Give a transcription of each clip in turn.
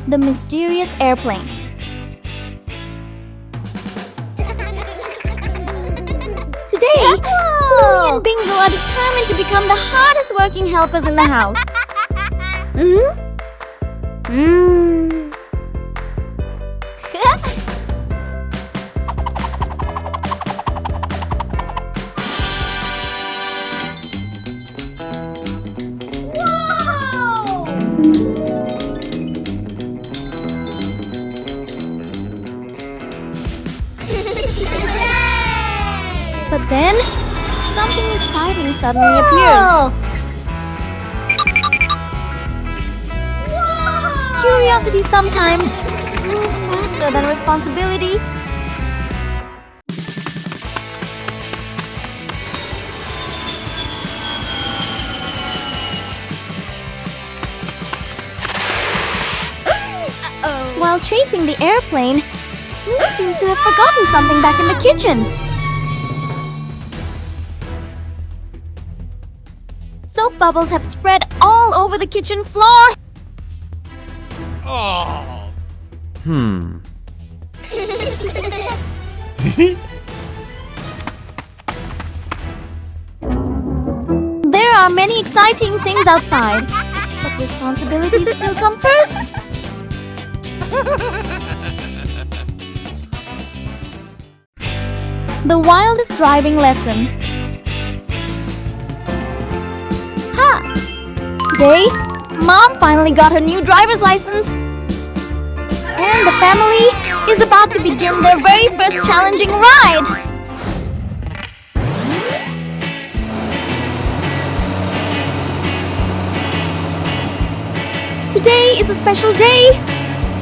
The mysterious airplane. Today, Bluey and Bingo are determined to become the hardest working helpers in the house. But then, something exciting suddenly appears. Curiosity sometimes moves faster than responsibility. While chasing the airplane, Bluey seems to have forgotten something back in the kitchen. Soap bubbles have spread all over the kitchen floor. There are many exciting things outside, but responsibilities still come first. The wildest driving lesson. Today, Mom finally got her new driver's license. And the family is about to begin their very first challenging ride. Today is a special day.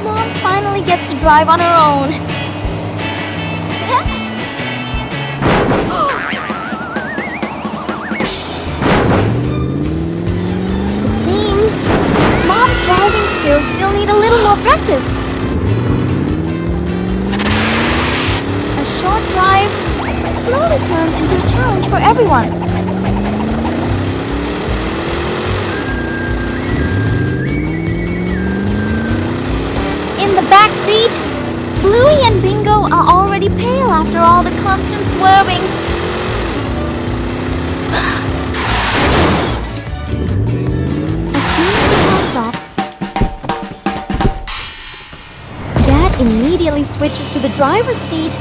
Mom finally gets to drive on her own. Mom's driving skills still need a little more practice. A short drive slowly turns into a challenge for everyone. In the back seat, Bluey and Bingo are already pale after all the constant swerving. Dad immediately switches to the driver's seat.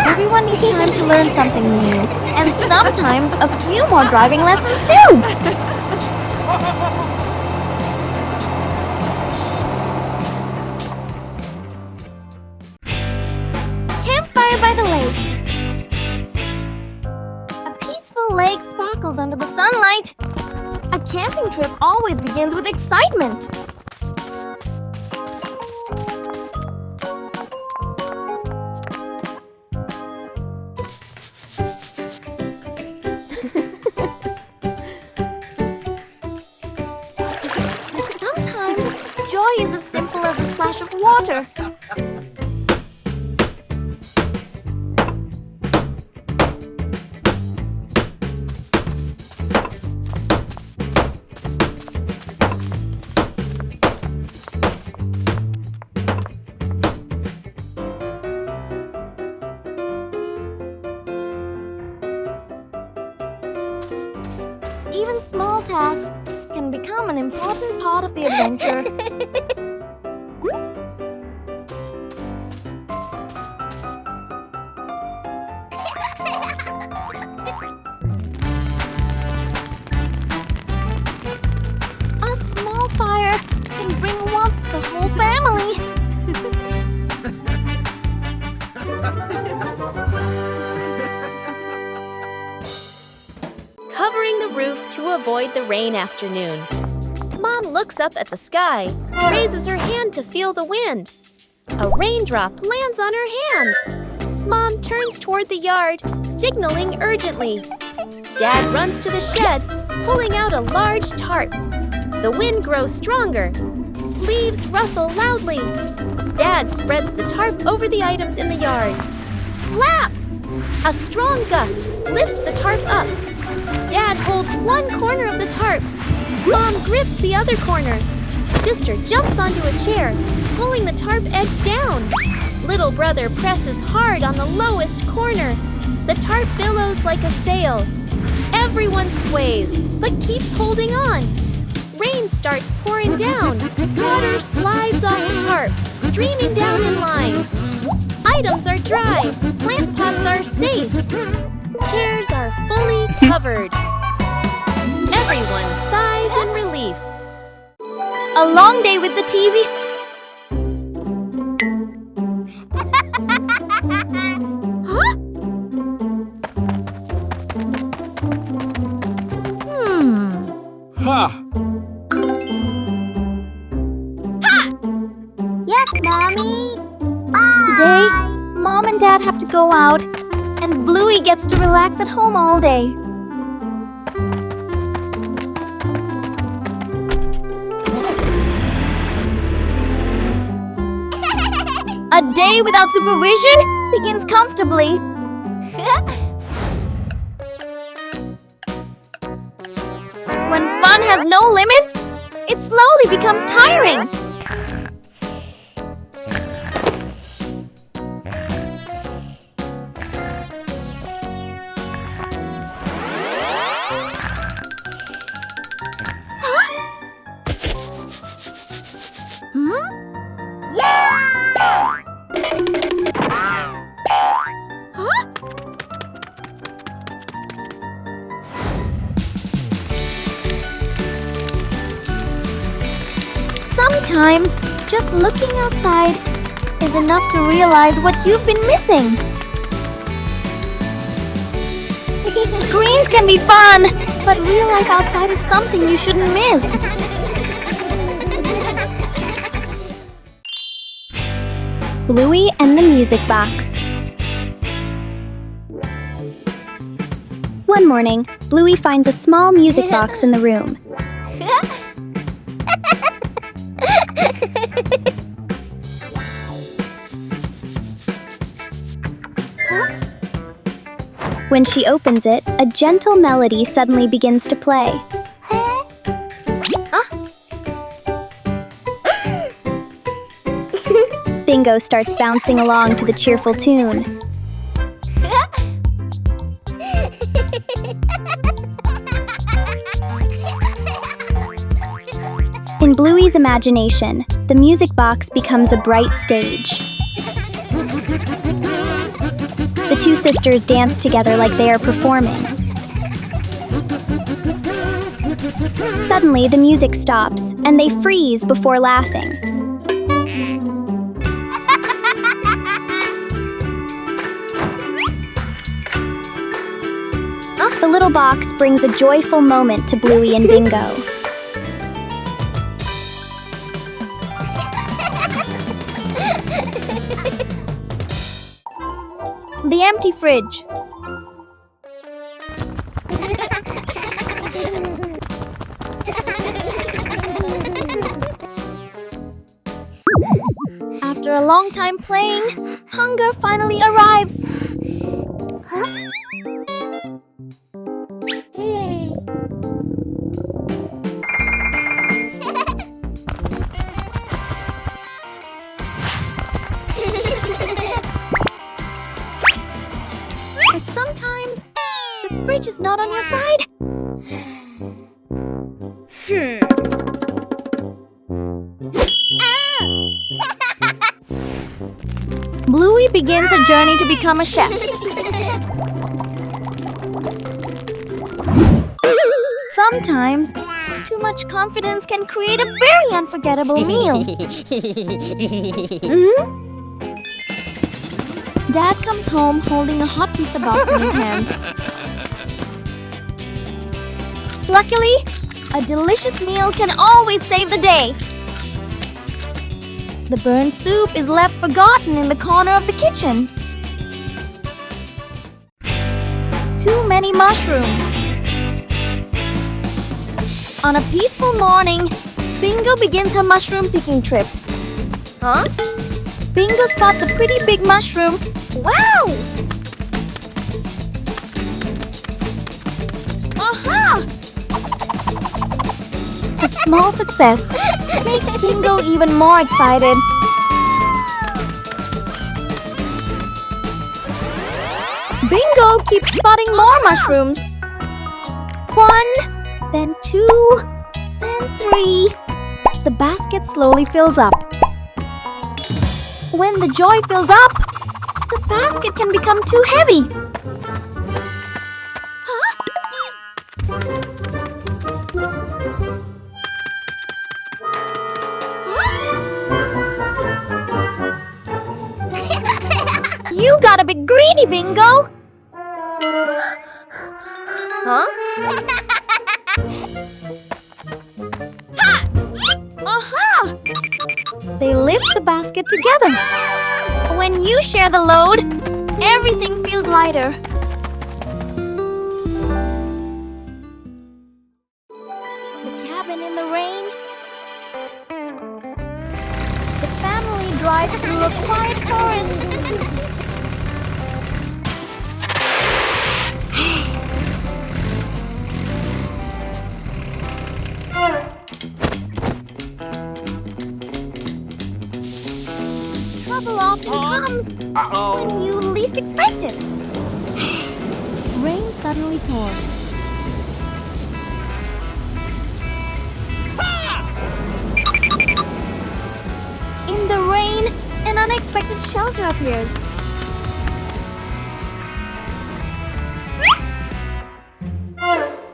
Everyone needs time to learn something new, and sometimes a few more driving lessons too. Campfire by the lake. Lake sparkles under the sunlight. A camping trip always begins with excitement. Sometimes joy is as simple as a splash of water. Even small tasks can become an important part of the adventure. A small fire can bring warmth to the whole family. Covering the roof to avoid the rain afternoon. Mom looks up at the sky, raises her hand to feel the wind. A raindrop lands on her hand. Mom turns toward the yard, signaling urgently. Dad runs to the shed, pulling out a large tarp. The wind grows stronger. Leaves rustle loudly. Dad spreads the tarp over the items in the yard. Flap! A strong gust lifts the tarp up. Dad holds one corner of the tarp. Mom grips the other corner. Sister jumps onto a chair, pulling the tarp edge down. Little brother presses hard on the lowest corner. The tarp billows like a sail. Everyone sways, but keeps holding on. Rain starts pouring down. Water slides off the tarp, streaming down in lines. Items are dry. Plant pots are safe. Chairs are fully covered. Everyone sighs in relief. A long day with the TV. Ha! Yes, Mommy. Bye. Today, Mom and Dad have to go out, and Bluey gets to relax at home all day. A day without supervision begins comfortably. When fun has no limits, it slowly becomes tiring. Sometimes, just looking outside is enough to realize what you've been missing. Screens can be fun, but real life outside is something you shouldn't miss. Bluey and the Music Box. One morning, Bluey finds a small music box in the room. When she opens it, a gentle melody suddenly begins to play. Bingo starts bouncing along to the cheerful tune. In Bluey's imagination, the music box becomes a bright stage. The two sisters dance together like they are performing. Suddenly, the music stops, and they freeze before laughing. The little box brings a joyful moment to Bluey and Bingo. The empty fridge. After a long time playing, hunger finally arrives. But sometimes, the fridge is not on your side. Bluey begins a journey to become a chef. Sometimes, too much confidence can create a very unforgettable meal. Dad comes home holding a hot pizza box in his hands. Luckily, a delicious meal can always save the day. The burnt soup is left forgotten in the corner of the kitchen. Too many mushrooms. On a peaceful morning, Bingo begins her mushroom picking trip. Bingo spots a pretty big mushroom. Wow! small success makes Bingo even more excited. Bingo keeps spotting more mushrooms. 1, then 2, then 3. The basket slowly fills up. When the joy fills up, the basket can become too heavy. You got a bit greedy, Bingo! Huh? Aha! They lift the basket together. When you share the load, everything feels lighter. The cabin in the rain. The family drives through a quiet forest. Trouble often comes when you least expect it. Rain suddenly pours. In the rain, an unexpected shelter appears.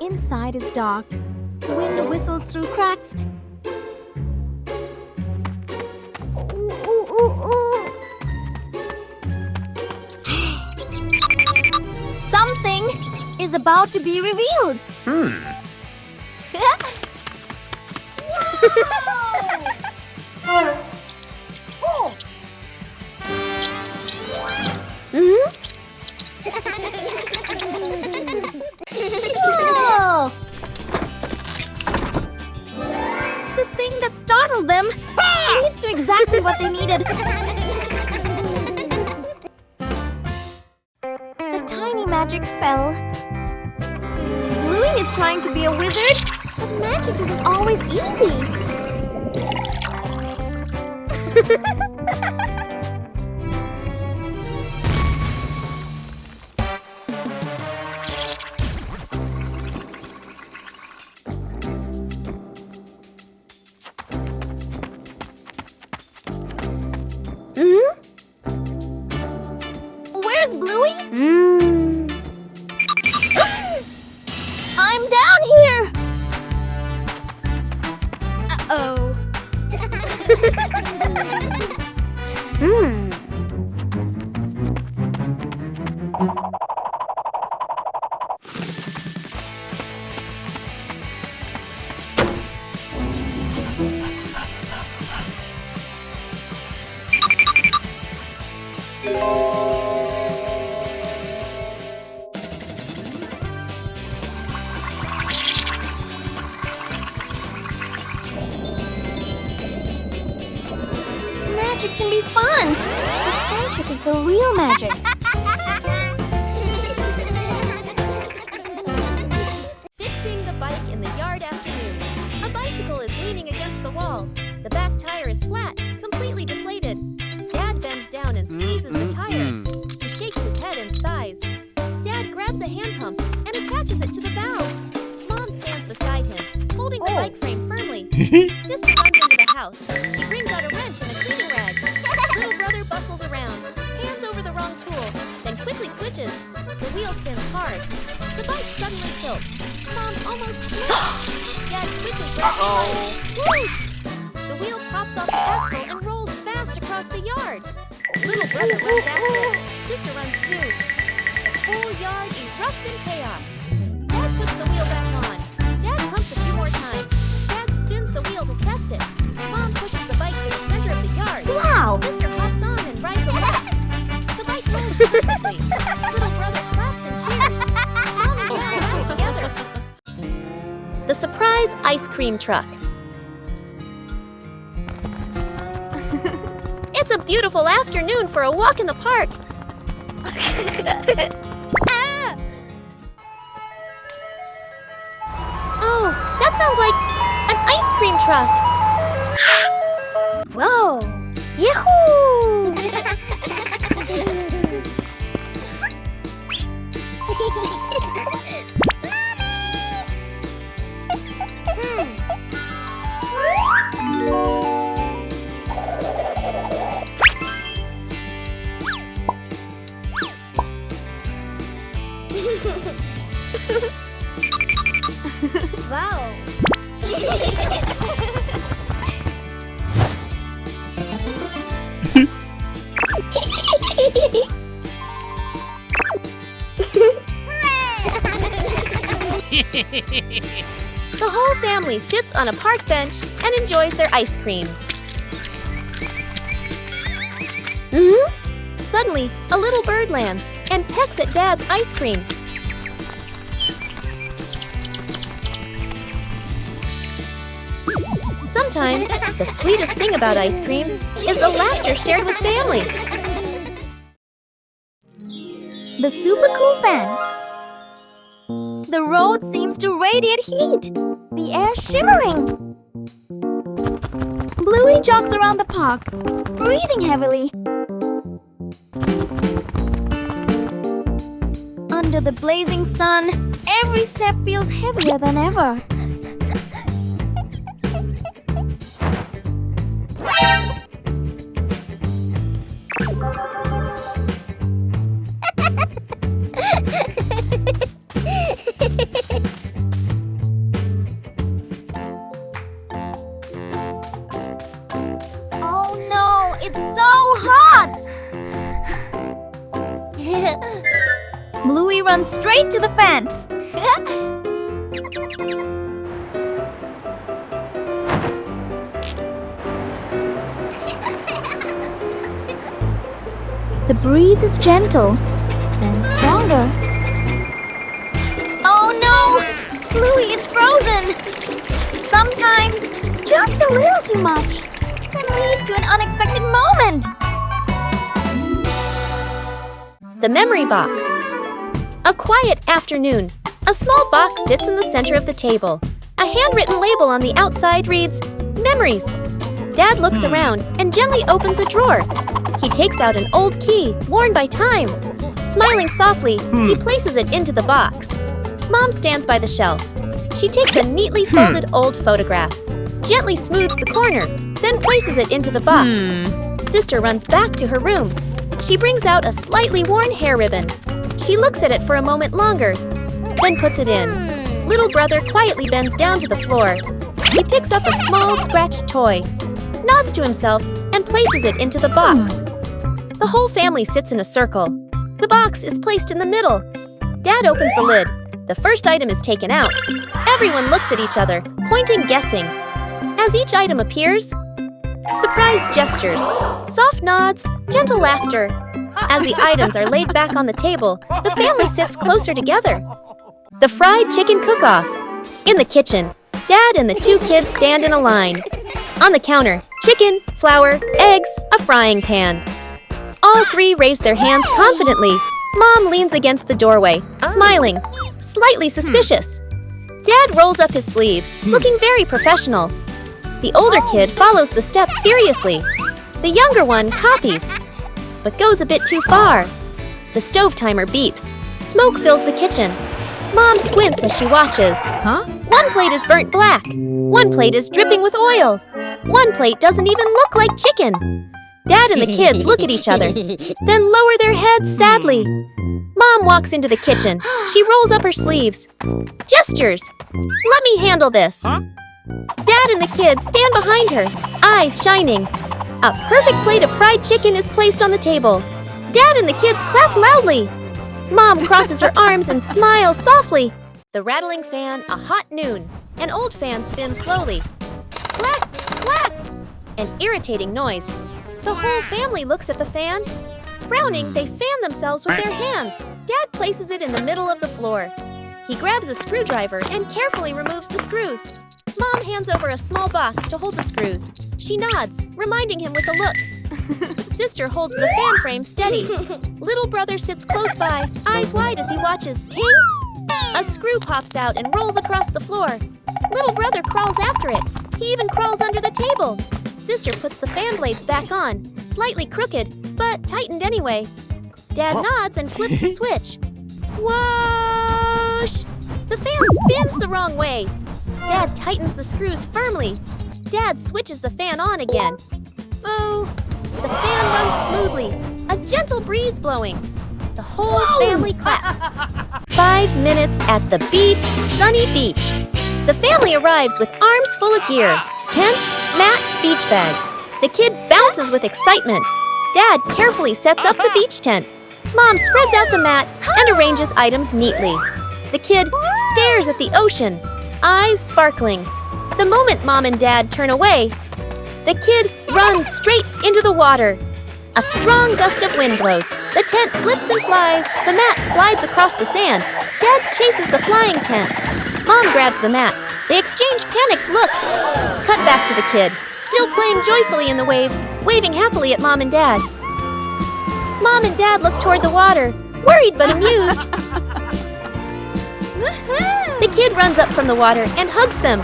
Inside is dark. Wind whistles through cracks. Something is about to be revealed. Whoa! The thing that startled them leads to exactly what they needed. The tiny magic spell. Bluey is trying to be a wizard, but magic isn't always easy. Where's Bluey? I'm down here! Uh-oh. Magic can be fun, but friendship is the real magic. Fixing the bike in the yard afternoon. A bicycle is leaning against the wall. The back tire is flat, completely deflated. Dad bends down and squeezes the tire. He shakes his head and sighs. Dad grabs a hand pump and attaches it to the valve. Mom stands beside him, holding the bike frame firmly. Sister runs into the house. She brings out a wrench and a cleaning rag. Little brother bustles around, hands over the wrong tool, then quickly switches. The wheel spins hard. The bike suddenly tilts. Mom almost slips. Dad quickly grabs the bike. Whoosh! The wheel pops off the axle and rolls fast across the yard. Little brother runs after it. Sister runs too. The whole yard erupts in chaos. Dad puts the wheel back on. Dad pumps a few more times. Dad spins the wheel to test it. Mom pushes the bike to the center of the yard. Wow! Sister hops on and rides along. The bike rolls perfectly. Little brother claps and cheers. Mom and Dad laugh together. The surprise ice cream truck. It's a beautiful afternoon for a walk in the park. Oh, that sounds like an ice cream truck. Whoa! Yahoo! Wow! The whole family sits on a park bench and enjoys their ice cream. Suddenly, a little bird lands and pecks at Dad's ice cream. Sometimes, the sweetest thing about ice cream is the laughter shared with family. The super cool fan. The road seems to radiate heat. The air shimmering. Bluey jogs around the park, breathing heavily. Under the blazing sun, every step feels heavier than ever. Oh no, it's so hot! Bluey runs straight to the fan. The breeze is gentle, then stronger. Oh no! Bluey is frozen! Sometimes, just a little too much can lead to an unexpected moment. The memory box. A quiet afternoon. A small box sits in the center of the table. A handwritten label on the outside reads, Memories. Dad looks around and gently opens a drawer. He takes out an old key, worn by time. Smiling softly, he places it into the box. Mom stands by the shelf. She takes a neatly folded old photograph, gently smooths the corner, then places it into the box. Sister runs back to her room. She brings out a slightly worn hair ribbon. She looks at it for a moment longer, then puts it in. Little brother quietly bends down to the floor. He picks up a small scratched toy, nods to himself, and places it into the box. The whole family sits in a circle. The box is placed in the middle. Dad opens the lid. The first item is taken out. Everyone looks at each other, pointing, guessing. As each item appears, surprise gestures, soft nods, gentle laughter. As the items are laid back on the table, the family sits closer together. The fried chicken cook-off. In the kitchen, Dad and the two kids stand in a line. On the counter, chicken, flour, eggs, a frying pan. All three raise their hands confidently. Mom leans against the doorway, smiling, slightly suspicious. Dad rolls up his sleeves, looking very professional. The older kid follows the steps seriously. The younger one copies, but goes a bit too far. The stove timer beeps. Smoke fills the kitchen. Mom squints as she watches. One plate is burnt black. One plate is dripping with oil. One plate doesn't even look like chicken. Dad and the kids look at each other, then lower their heads sadly. Mom walks into the kitchen. She rolls up her sleeves. Gestures. Let me handle this. Dad and the kids stand behind her, eyes shining. A perfect plate of fried chicken is placed on the table. Dad and the kids clap loudly. Mom crosses her arms and smiles softly. The rattling fan, a hot noon. An old fan spins slowly. Clack, clack! An irritating noise. The whole family looks at the fan. Frowning, they fan themselves with their hands. Dad places it in the middle of the floor. He grabs a screwdriver and carefully removes the screws. Mom hands over a small box to hold the screws. She nods, reminding him with a look. Sister holds the fan frame steady. Little brother sits close by, eyes wide as he watches. Ting! A screw pops out and rolls across the floor. Little brother crawls after it. He even crawls under the table. Sister puts the fan blades back on, slightly crooked, but tightened anyway. Dad nods and flips the switch. Whoosh! The fan spins the wrong way. Dad tightens the screws firmly. Dad switches the fan on again. Boo! The fan runs smoothly, a gentle breeze blowing. The whole family claps. 5 minutes at the beach, sunny beach. The family arrives with arms full of gear. Tent, mat, beach bag. The kid bounces with excitement. Dad carefully sets up the beach tent. Mom spreads out the mat and arranges items neatly. The kid stares at the ocean, eyes sparkling. The moment Mom and Dad turn away, the kid runs straight into the water. A strong gust of wind blows. The tent flips and flies. The mat slides across the sand. Dad chases the flying tent. Mom grabs the mat. They exchange panicked looks. Cut back to the kid, still playing joyfully in the waves, waving happily at Mom and Dad. Mom and Dad look toward the water, worried but amused. The kid runs up from the water and hugs them.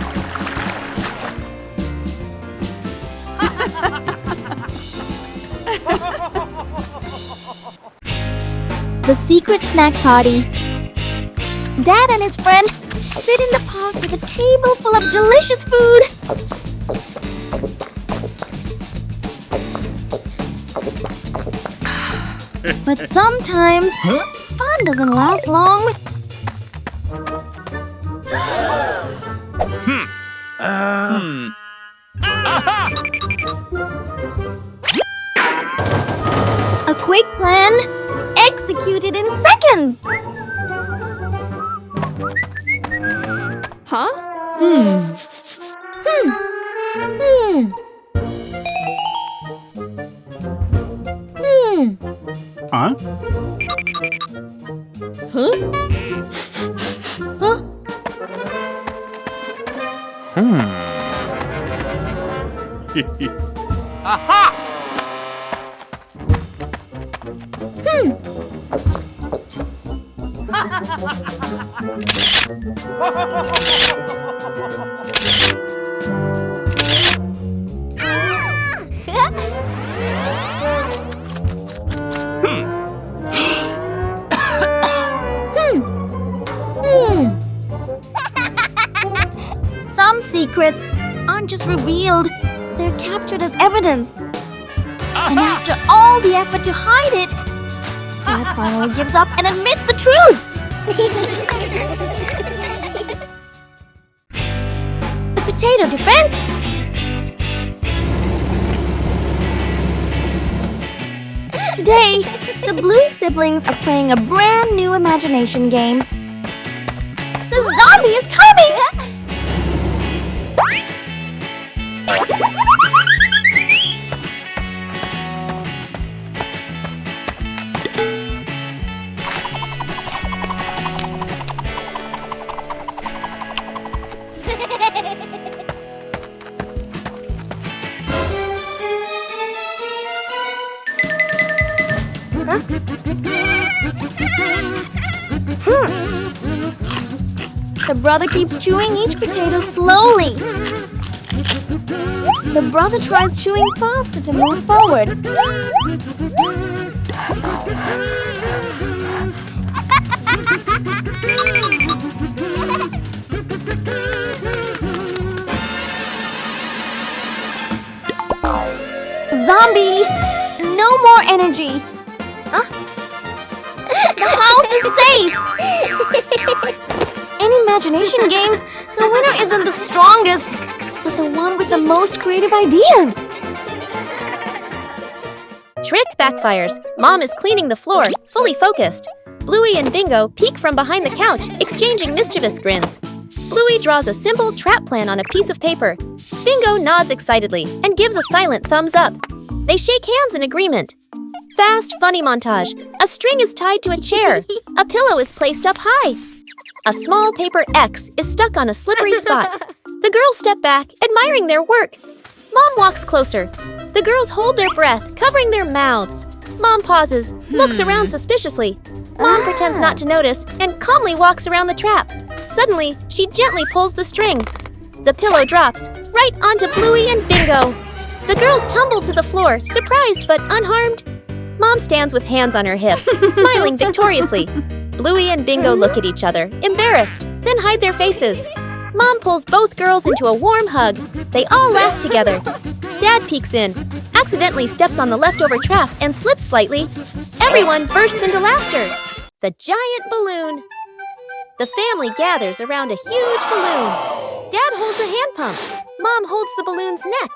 The secret snack party. Dad and his friends sit in the park with a table full of delicious food. But sometimes, fun doesn't last long. A quick plan, executed in seconds. Huh? Huh? Aha! Some secrets aren't just revealed, they're captured as evidence. And after all the effort to hide it, Dad finally gives up and admits the truth. The potato defense. Today, the Bluey siblings are playing a brand new imagination game. The zombie is coming! The brother keeps chewing each potato slowly. The brother tries chewing faster to move forward. Zombie! No more energy! The house is safe! In imagination games, the winner isn't the strongest, but the one with the most creative ideas. Trick backfires. Mom is cleaning the floor, fully focused. Bluey and Bingo peek from behind the couch, exchanging mischievous grins. Bluey draws a simple trap plan on a piece of paper. Bingo nods excitedly and gives a silent thumbs up. They shake hands in agreement. Fast, funny montage. A string is tied to a chair. A pillow is placed up high. A small paper X is stuck on a slippery spot. The girls step back, admiring their work. Mom walks closer. The girls hold their breath, covering their mouths. Mom pauses, looks around suspiciously. Mom pretends not to notice and calmly walks around the trap. Suddenly, she gently pulls the string. The pillow drops. right onto Bluey and Bingo. The girls tumble to the floor, surprised but unharmed. Mom stands with hands on her hips, smiling victoriously. Bluey and Bingo look at each other, embarrassed, then hide their faces. Mom pulls both girls into a warm hug. They all laugh together. Dad peeks in, accidentally steps on the leftover trap and slips slightly. Everyone bursts into laughter. The giant balloon. The family gathers around a huge balloon. Dad holds a hand pump. Mom holds the balloon's neck.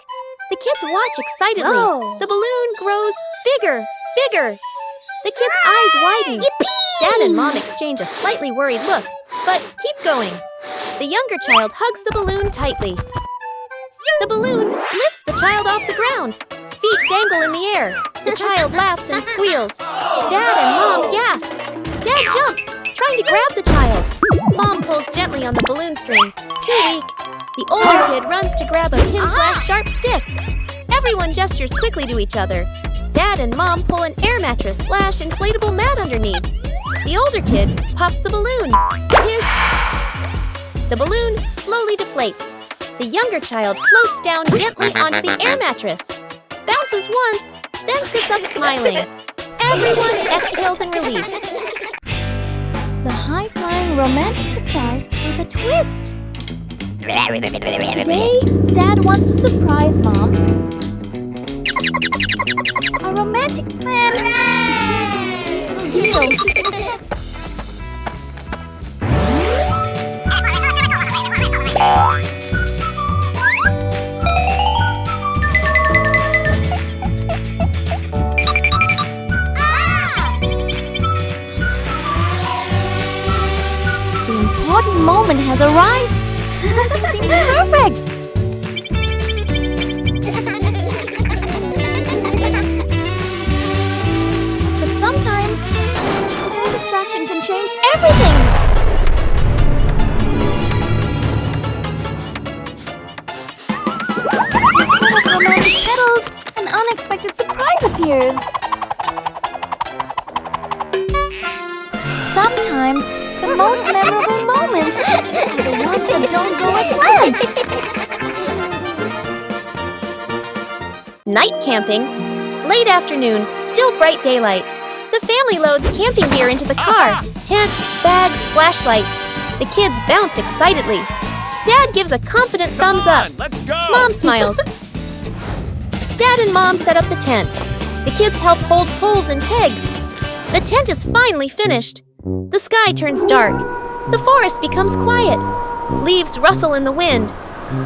The kids watch excitedly. Whoa. The balloon grows bigger, bigger. The kids' eyes widen. Yippee! Dad and Mom exchange a slightly worried look, but keep going. The younger child hugs the balloon tightly. The balloon lifts the child off the ground. Feet dangle in the air. The child laughs and squeals. Dad and Mom gasp. Dad jumps, trying to grab the child. Mom pulls gently on the balloon string. Too weak. The older kid runs to grab a pin/sharp stick. Everyone gestures quickly to each other. Dad and Mom pull an air mattress/inflatable mat underneath. The older kid pops the balloon. Hiss! The balloon slowly deflates. The younger child floats down gently onto the air mattress. Bounces once, then sits up smiling. Everyone exhales in relief. The high-flying romantic surprise with a twist. Today, Dad wants to surprise Mom. A romantic plan. Sweet little deal. The important moment has arrived. Everything seems perfect. But sometimes, a small distraction can change everything. Instead of romantic petals, an unexpected surprise appears. Sometimes, the most memorable moments are the ones that don't go as planned. Night camping. Late afternoon, still bright daylight. The family loads camping gear into the car. Tent, bags, flashlight. The kids bounce excitedly. Dad gives a confident thumbs up. Let's go! Mom smiles. Dad and Mom set up the tent. The kids help hold poles and pegs. The tent is finally finished. The sky turns dark. The forest becomes quiet. Leaves rustle in the wind.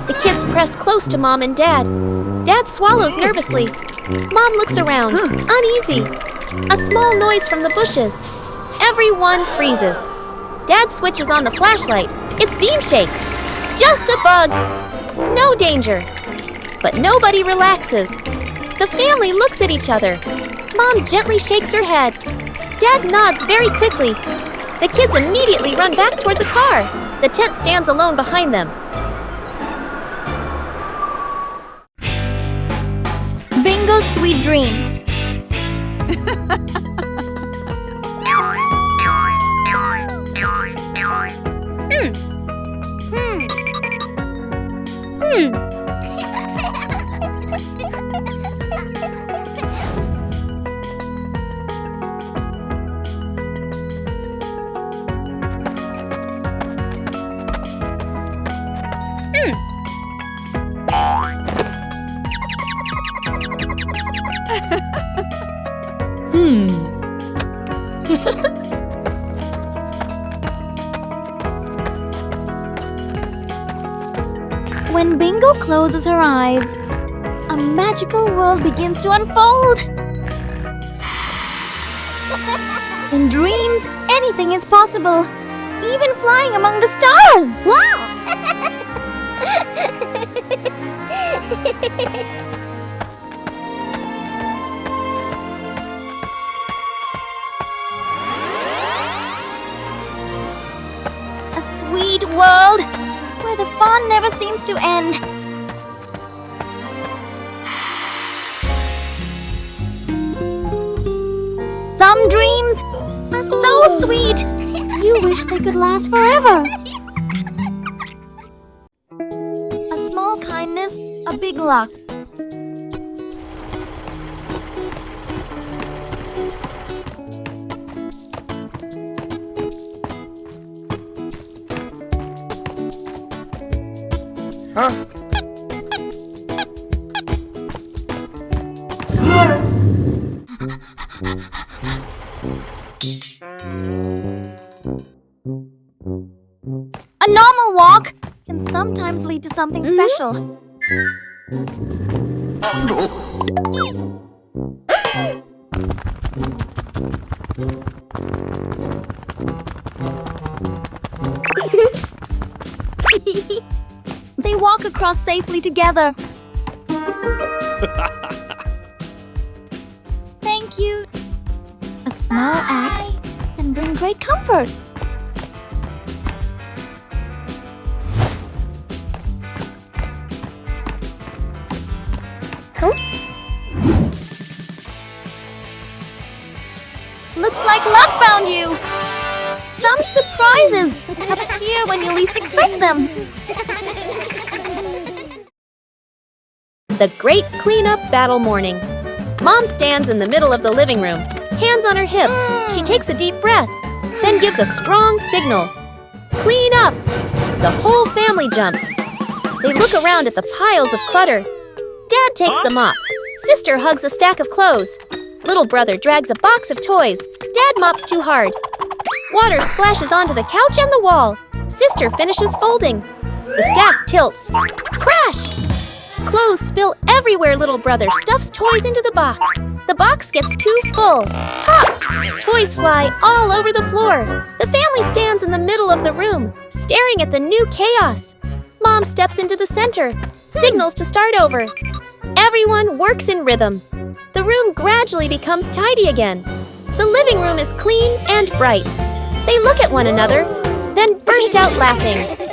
The kids press close to Mom and Dad. Dad swallows nervously. Mom looks around, uneasy. A small noise from the bushes. Everyone freezes. Dad switches on the flashlight. Its beam shakes. Just a bug. No danger. But nobody relaxes. The family looks at each other. Mom gently shakes her head. Dad nods very quickly. The kids immediately run back toward the car. The tent stands alone behind them. Bingo's sweet dream. When Bingo closes her eyes, a magical world begins to unfold. In dreams, anything is possible, even flying among the stars. Wow! A sweet world where the fun never seems to end. Some dreams are so sweet, you wish they could last forever. A small kindness luck. A normal walk can sometimes lead to something special. They walk across safely together. Thank you. A small act can bring great comfort. Looks like luck found you! Some surprises appear when you least expect them. The Great Cleanup Battle Morning. Mom stands in the middle of the living room, hands on her hips. She takes a deep breath, then gives a strong signal. Clean up! The whole family jumps. They look around at the piles of clutter. Dad takes the mop. Sister hugs a stack of clothes. Little brother drags a box of toys. Dad mops too hard. Water splashes onto the couch and the wall. Sister finishes folding. The stack tilts. Crash! Clothes spill everywhere. Little brother stuffs toys into the box. The box gets too full. Pop! Toys fly all over the floor. The family stands in the middle of the room, staring at the new chaos. Mom steps into the center, signals to start over. Everyone works in rhythm. The room gradually becomes tidy again. The living room is clean and bright. They look at one another, then burst out laughing.